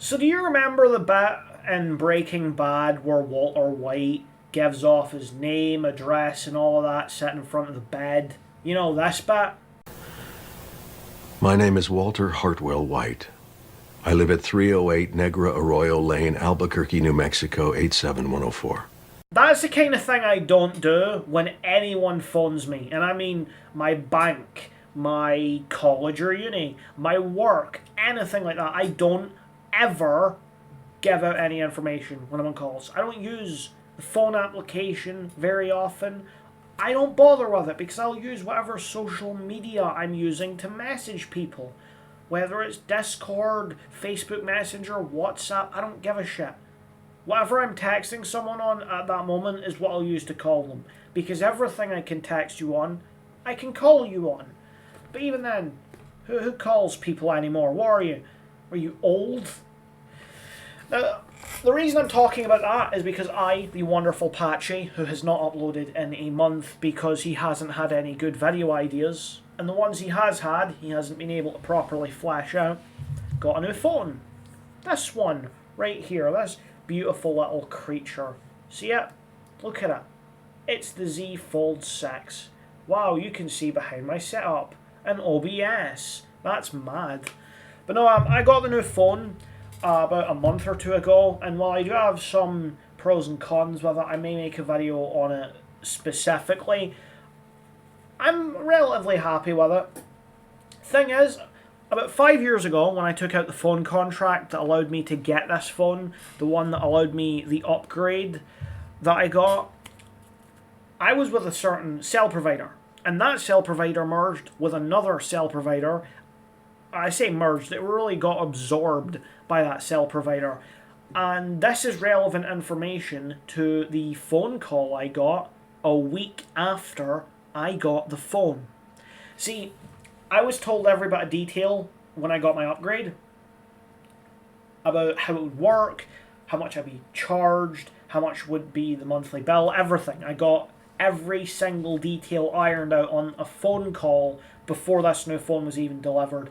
So do you remember the bit in Breaking Bad where Walter White gives off his name, address, and all of that sitting in front of the bed? You know this bit? My name is Walter Hartwell White. I live at 308 Negra Arroyo Lane, Albuquerque, New Mexico, 87104. That's the kind of thing I don't do when anyone phones me. And I mean my bank, my college or uni, my work, anything like that. I don't ever give out any information when I'm on calls. I don't use the phone application very often. I don't bother with it because I'll use whatever social media I'm using to message people. Whether it's Discord, Facebook Messenger, WhatsApp, I don't give a shit. Whatever I'm texting someone on at that moment is what I'll use to call them. Because everything I can text you on, I can call you on. But even then, who calls people anymore? What are you? Are you old? Now, the reason I'm talking about that is because I, the wonderful Patchy, who has not uploaded in a month because he hasn't had any good video ideas, and the ones he has had, he hasn't been able to properly flesh out, got a new phone. This one, right here, this beautiful little creature. See it? Look at it. It's the Z Fold 6. Wow, you can see behind my setup. An OBS. That's mad. But no, I got the new phone about a month or two ago, and while I do have some pros and cons with it, I may make a video on it specifically. I'm relatively happy with it. Thing is, about 5 years ago, when I took out the phone contract that allowed me to get this phone, the one that allowed me the upgrade that I got, I was with a certain cell provider. And that cell provider merged with another cell provider. I say merged, it really got absorbed by that cell provider. And this is relevant information to the phone call I got a week after I got the phone. See, I was told every bit of detail when I got my upgrade about how it would work, how much I'd be charged, how much would be the monthly bill, everything. I got every single detail ironed out on a phone call before this new phone was even delivered.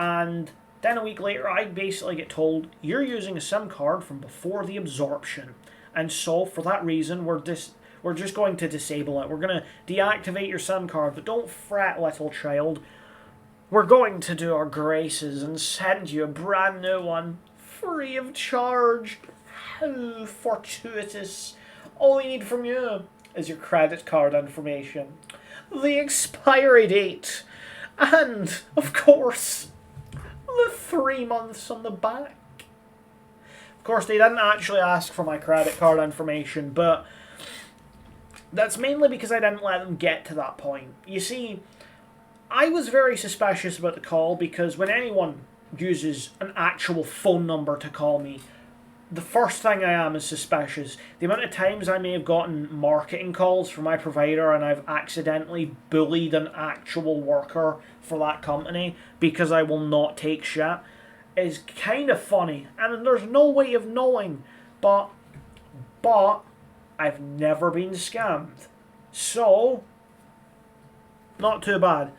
And then a week later, I basically get told, you're using a SIM card from before the absorption. And so, for that reason, we're just going to disable it. We're going to deactivate your SIM card. But don't fret, little child. We're going to do our graces and send you a brand new one, free of charge. How fortuitous. All we need from you is your credit card information, the expiry date, and, of course, the 3 months on the back. Of course, they didn't actually ask for my credit card information, but that's mainly because I didn't let them get to that point. You see, I was very suspicious about the call because when anyone uses an actual phone number to call me, the first thing I am is suspicious. The amount of times I may have gotten marketing calls from my provider and I've accidentally bullied an actual worker for that company because I will not take shit is kind of funny. And there's no way of knowing. But I've never been scammed. So, not too bad.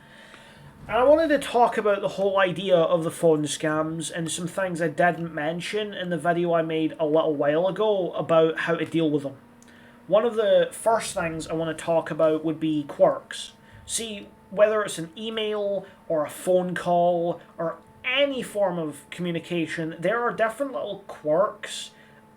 And I wanted to talk about the whole idea of the phone scams and some things I didn't mention in the video I made a little while ago about how to deal with them. One of the first things I want to talk about would be quirks. See, whether it's an email or a phone call or any form of communication, there are different little quirks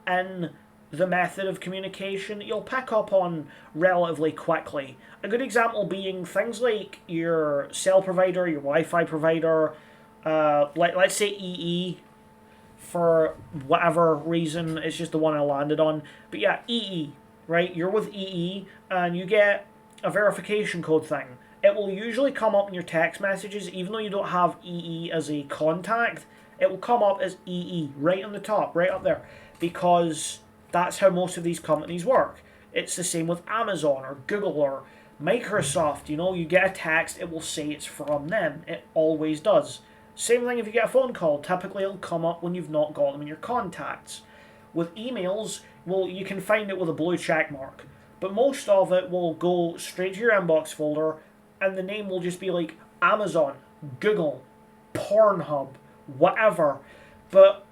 in the method of communication that you'll pick up on relatively quickly. A good example being things like your cell provider, your Wi-Fi provider, let's say EE, for whatever reason, it's just the one I landed on. But yeah, EE, right? You're with EE and you get a verification code thing. It will usually come up in your text messages, even though you don't have EE as a contact, it will come up as EE, right on the top, right up there, because that's how most of these companies work. It's the same with Amazon or Google or Microsoft. You know, you get a text, it will say it's from them. It always does. Same thing if you get a phone call. Typically, it'll come up when you've not got them in your contacts. With emails, well, you can find it with a blue check mark. But most of it will go straight to your inbox folder, and the name will just be like Amazon, Google, Pornhub, whatever. But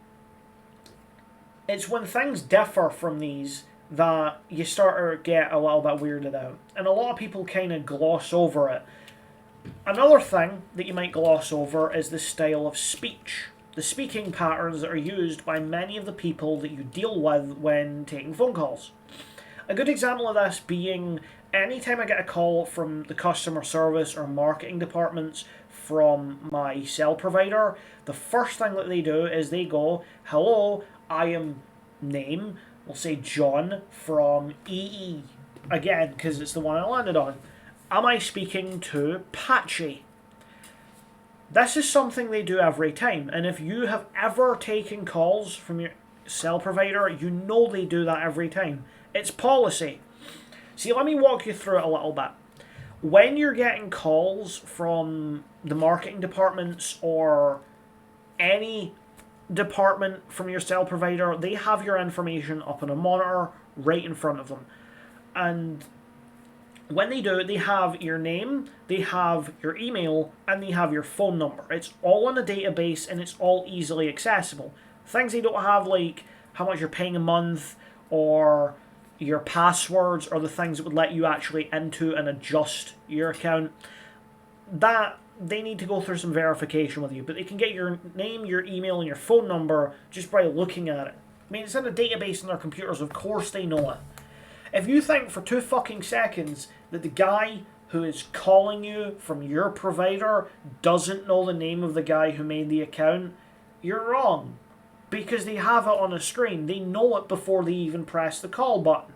It's when things differ from these that you start to get a little bit weirded out. And a lot of people kind of gloss over it. Another thing that you might gloss over is the style of speech. The speaking patterns that are used by many of the people that you deal with when taking phone calls. A good example of this being anytime I get a call from the customer service or marketing departments from my cell provider, the first thing that they do is they go, "Hello, I am name," we'll say John from EE. Again, because it's the one I landed on. Am I speaking to Patchy? This is something they do every time, and if you have ever taken calls from your cell provider, you know they do that every time. It's policy. See, let me walk you through it a little bit. When you're getting calls from the marketing departments or any department from your cell provider, they have your information up on a monitor right in front of them. And when they do, they have your name, they have your email, and they have your phone number. It's all in a database and it's all easily accessible. Things they don't have, like how much you're paying a month or your passwords or the things that would let you actually into and adjust your account, that they need to go through some verification with you. But they can get your name, your email, and your phone number just by looking at it. I mean, it's in a database in their computers. Of course they know it. If you think for 2 fucking seconds that the guy who is calling you from your provider doesn't know the name of the guy who made the account, you're wrong. Because they have it on a screen. They know it before they even press the call button.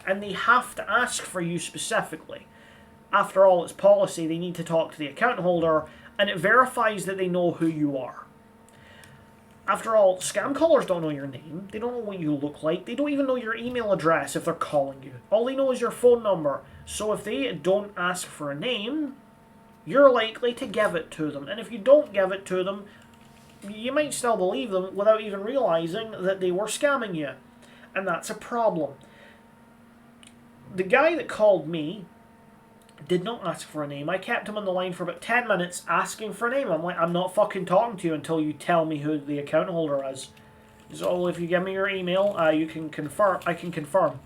And they have to ask for you specifically. After all, it's policy. They need to talk to the account holder, and it verifies that they know who you are. After all, scam callers don't know your name. They don't know what you look like. They don't even know your email address if they're calling you. All they know is your phone number. So if they don't ask for a name, you're likely to give it to them. And if you don't give it to them, you might still believe them without even realizing that they were scamming you. And that's a problem. The guy that called me did not ask for a name. I kept him on the line for about 10 minutes asking for a name. I'm like, I'm not fucking talking to you until you tell me who the account holder is. So if you give me your email, you can confirm. I can confirm.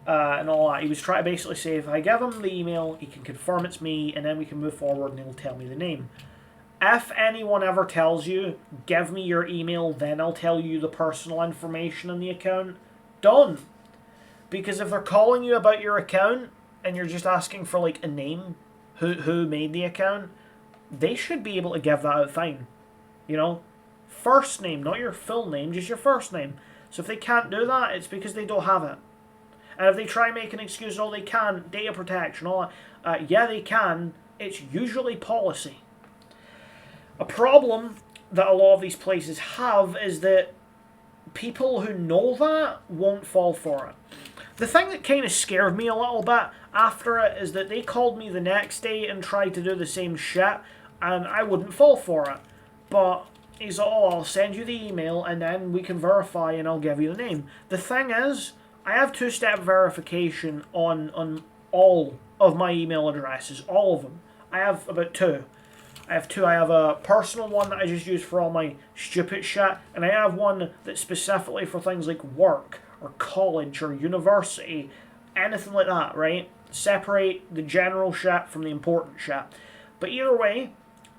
And all that. He was trying to basically say, if I give him the email, he can confirm it's me, and then we can move forward and he'll tell me the name. If anyone ever tells you, give me your email, then I'll tell you the personal information on the account, don't. Because if they're calling you about your account, and you're just asking for like a name, who made the account, they should be able to give that out fine. You know? First name, not your full name, just your first name. So if they can't do that, it's because they don't have it. And if they try and make an excuse, oh, they can, data protection, all that, yeah, they can. It's usually policy. A problem that a lot of these places have is that people who know that won't fall for it. The thing that kind of scared me a little bit after it is that they called me the next day and tried to do the same shit, and I wouldn't fall for it. But he's like, oh, I'll send you the email and then we can verify and I'll give you the name. The thing is, I have 2-step verification on all of my email addresses, all of them. I have about 2. I have 2. I have a personal one that I just use for all my stupid shit, and I have one that's specifically for things like work or college or university, anything like that, right? Separate the general shit from the important shit. But either way,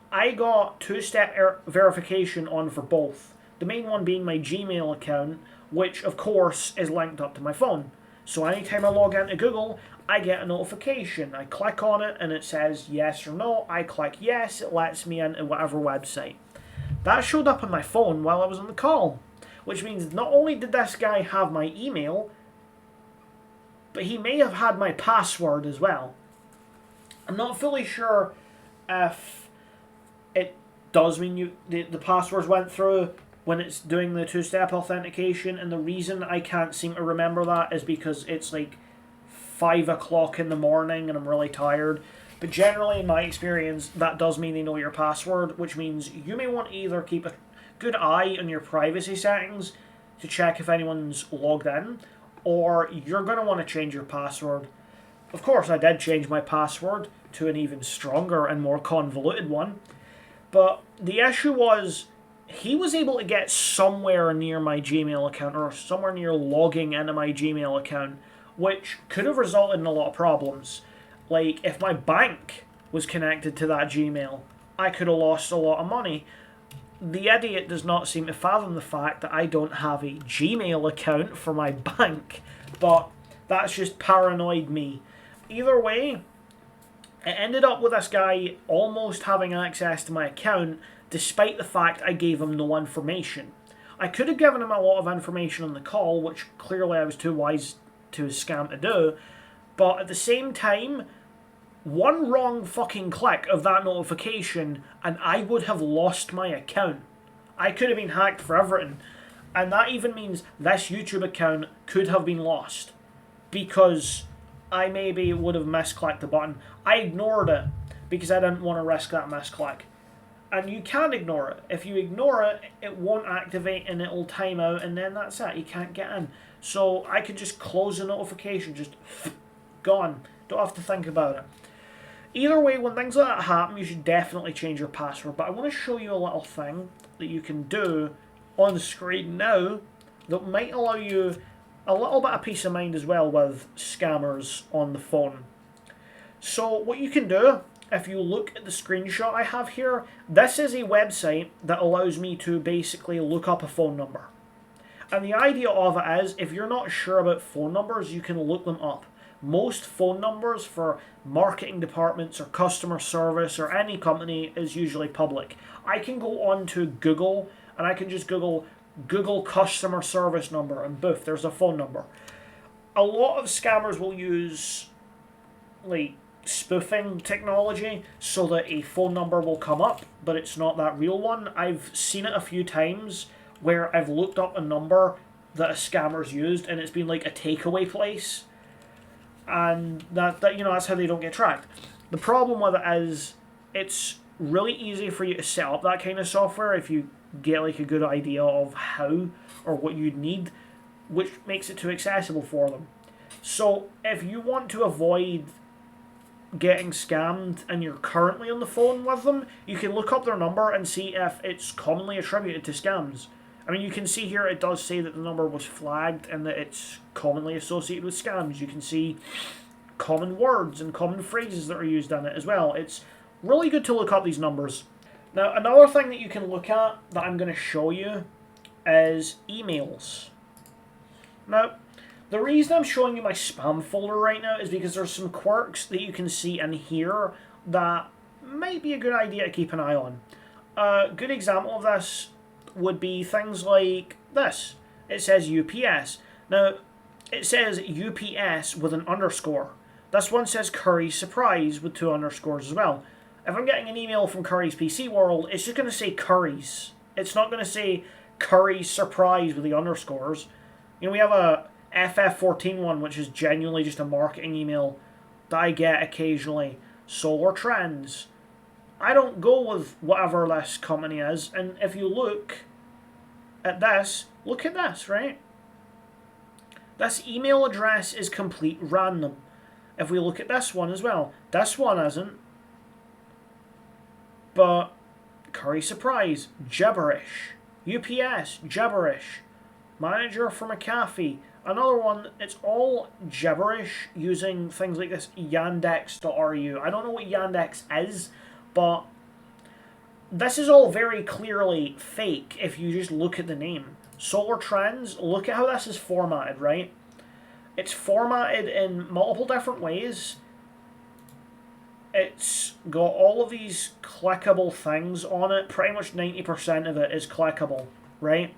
I got 2-step verification on for both. The main one being my Gmail account, which of course is linked up to my phone. So anytime I log into Google, I get a notification. I click on it and it says yes or no. I click yes, it lets me into whatever website. That showed up on my phone while I was on the call. Which means not only did this guy have my email, but he may have had my password as well. I'm not fully sure if it does mean the passwords went through when it's doing the 2-step authentication, and the reason I can't seem to remember that is because it's like 5 o'clock in the morning and I'm really tired. But generally, in my experience, that does mean they know your password, which means you may want to either keep a good eye on your privacy settings to check if anyone's logged in, or you're going to want to change your password. Of course, I did change my password to an even stronger and more convoluted one, but the issue was he was able to get somewhere near my Gmail account, or somewhere near logging into my Gmail account, which could have resulted in a lot of problems. Like, if my bank was connected to that Gmail, I could have lost a lot of money. The idiot does not seem to fathom the fact that I don't have a Gmail account for my bank, but that's just paranoid me. Either way, it ended up with this guy almost having access to my account, despite the fact I gave him no information. I could have given him a lot of information on the call, which clearly I was too wise to his scam to do, but at the same time, one wrong fucking click of that notification and I would have lost my account. I could have been hacked for everything. And that even means this YouTube account could have been lost because I maybe would have misclicked the button. I ignored it because I didn't want to risk that misclick. And you can ignore it. If you ignore it, it won't activate and it'll time out, and then that's it. You can't get in. So I could just close the notification, just gone. Don't have to think about it. Either way, when things like that happen, you should definitely change your password. But I want to show you a little thing that you can do on the screen now that might allow you a little bit of peace of mind as well with scammers on the phone. So what you can do, if you look at the screenshot I have here, this is a website that allows me to basically look up a phone number. And the idea of it is, if you're not sure about phone numbers, you can look them up. Most phone numbers for marketing departments or customer service or any company is usually public. I can go on to Google and I can just Google customer service number and boof, there's a phone number. A lot of scammers will use like spoofing technology so that a phone number will come up, but it's not that real one. I've seen it a few times where I've looked up a number that a scammer's used and it's been like a takeaway place. And that that's how they don't get tracked. The problem with it is it's really easy for you to set up that kind of software if you get like a good idea of how or what you'd need, which makes it too accessible for them. So if you want to avoid getting scammed and you're currently on the phone with them, you can look up their number and see if it's commonly attributed to scams. I mean, you can see here it does say that the number was flagged and that it's commonly associated with scams. You can see common words and common phrases that are used in it as well. It's really good to look up these numbers. Now, another thing that you can look at that I'm going to show you is emails. Now, the reason I'm showing you my spam folder right now is because there's some quirks that you can see in here that might be a good idea to keep an eye on. A good example of this would be things like this. It says UPS. Now, it says UPS with an underscore. This one says Curry Surprise with 2 underscores as well. If I'm getting an email from Curry's PC World, it's just going to say Curry's. It's not going to say Curry Surprise with the underscores. You know, we have a FF14 one, which is genuinely just a marketing email that I get occasionally. Solar Trends. I don't go with whatever this company is, and if you look at this, right? This email address is complete random. If we look at this one as well, this one isn't. But Curry Surprise, gibberish. UPS, gibberish. Manager for McAfee, another one. It's all gibberish using things like this Yandex.ru. I don't know what Yandex is, but this is all very clearly fake if you just look at the name. Solar Trends, look at how this is formatted, right? It's formatted in multiple different ways. It's got all of these clickable things on it. Pretty much 90% of it is clickable, right?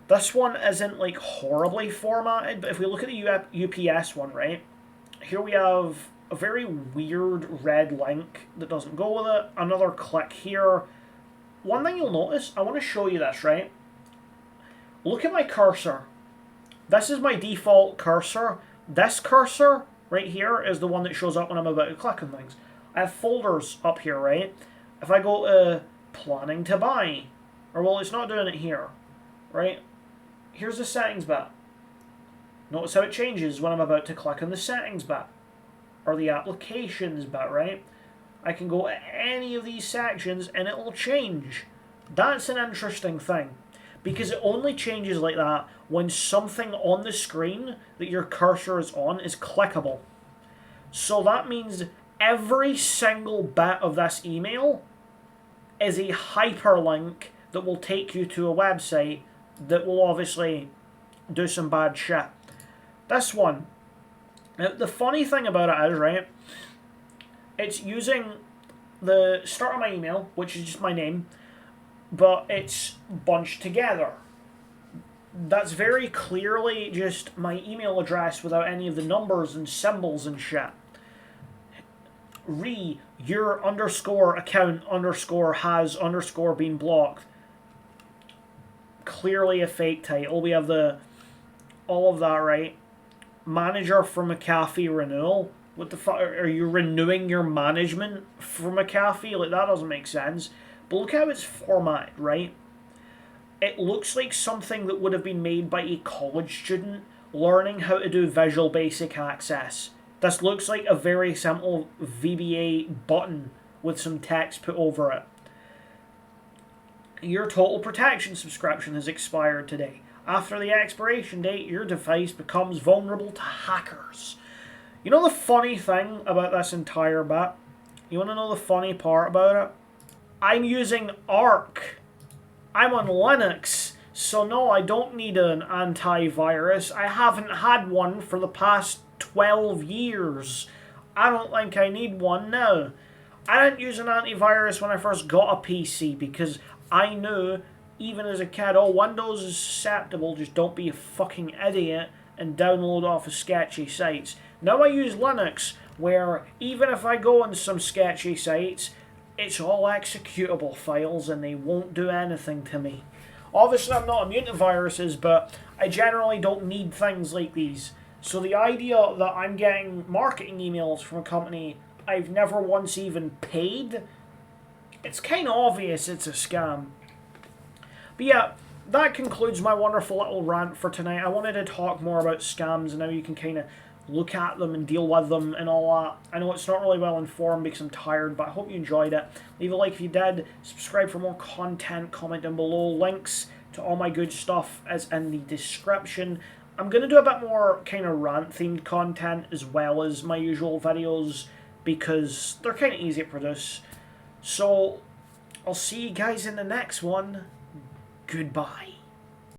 This one isn't like horribly formatted, but if we look at the UPS one, right? Here we have a very weird red link that doesn't go with it. Another click here. One thing you'll notice, I want to show you this, right? Look at my cursor. This is my default cursor. This cursor right here is the one that shows up when I'm about to click on things. I have folders up here, right? If I go to planning to buy, or well, it's not doing it here, right? Here's the settings bit. Notice how it changes when I'm about to click on the settings bit, or the applications bit, right? I can go to any of these sections and it will change. That's an interesting thing, because it only changes like that when something on the screen that your cursor is on is clickable. So that means every single bit of this email is a hyperlink that will take you to a website that will obviously do some bad shit. This one, now the funny thing about it is, right, it's using the start of my email, which is just my name, but it's bunched together. That's very clearly just my email address without any of the numbers and symbols and shit. Your underscore account underscore has underscore been blocked. Clearly a fake title. We have all of that, right? Manager for McAfee renewal. What the fuck? Are you renewing your management for McAfee? Like, that doesn't make sense. But look how it's formatted, right? It looks like something that would have been made by a college student learning how to do Visual Basic Access. This looks like a very simple VBA button with some text put over it. Your Total Protection subscription has expired today. After the expiration date, your device becomes vulnerable to hackers. You know the funny thing about this entire bit? You want to know the funny part about it? I'm using Arc. I'm on Linux, so no, I don't need an antivirus. I haven't had one for the past 12 years. I don't think I need one now. I didn't use an antivirus when I first got a PC because I knew, even as a kid, oh, Windows is susceptible, just don't be a fucking idiot and download off of sketchy sites. Now I use Linux, where even if I go on some sketchy sites, it's all executable files and they won't do anything to me. Obviously I'm not immune to viruses, but I generally don't need things like these. So the idea that I'm getting marketing emails from a company I've never once even paid, it's kind of obvious it's a scam. But yeah, that concludes my wonderful little rant for tonight. I wanted to talk more about scams and how you can kind of look at them and deal with them and all that. I know it's not really well informed because I'm tired, but I hope you enjoyed it. Leave a like if you did, subscribe for more content, comment down below. Links to all my good stuff is in the description. I'm going to do a bit more kind of rant-themed content as well as my usual videos because they're kind of easy to produce. So, I'll see you guys in the next one. Goodbye.